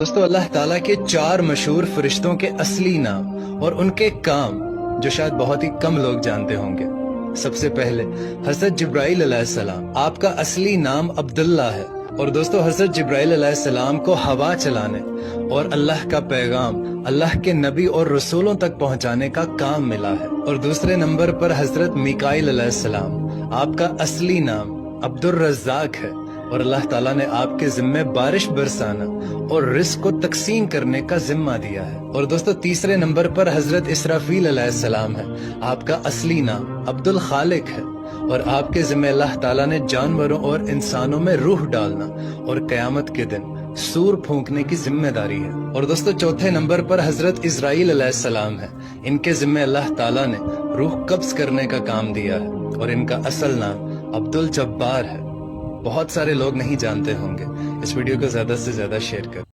दोस्तों, अल्लाह ताला के 4 मशहूर फरिश्तों के असली नाम और उनके काम जो शायद बहुत ही कम लोग जानते होंगे। सबसे पहले हज़रत जिब्राइल अलैहिस्सलाम, आपका असली नाम अब्दुल्ला है। और दोस्तों, हज़रत जिब्राइल अलैहिस्सलाम को हवा चलाने और अल्लाह का पैगाम अल्लाह के नबी और रसूलों तक पहुंचाने का काम मिला है। और दूसरे नंबर पर हज़रत मिकाईल अलैहिस्सलाम, आपका असली नाम अब्दुर रज़्ज़ाक है और अल्लाह ताला ने आपके जिम्मे बारिश बरसाना और रिस्क को तकसीम करने का जिम्मा दिया है। और दोस्तों, तीसरे नंबर पर हजरत इसराफील अलैहिस्सलाम है। आपका असली नाम अब्दुल खालिक है और आपके जिम्मे अल्लाह ताला ने जानवरों और इंसानों में रूह डालना और कयामत के दिन सूर फूंकने की जिम्मेदारी है। और दोस्तों, चौथे नंबर पर हजरत इजराइल अलैहिस्सलाम है। इनके जिम्मे अल्लाह ताला ने रूह कब्ज करने का काम दिया है और इनका असल नाम अब्दुल जब्बार है। बहुत सारे लोग नहीं जानते होंगे। इस वीडियो को ज्यादा से ज्यादा शेयर करें।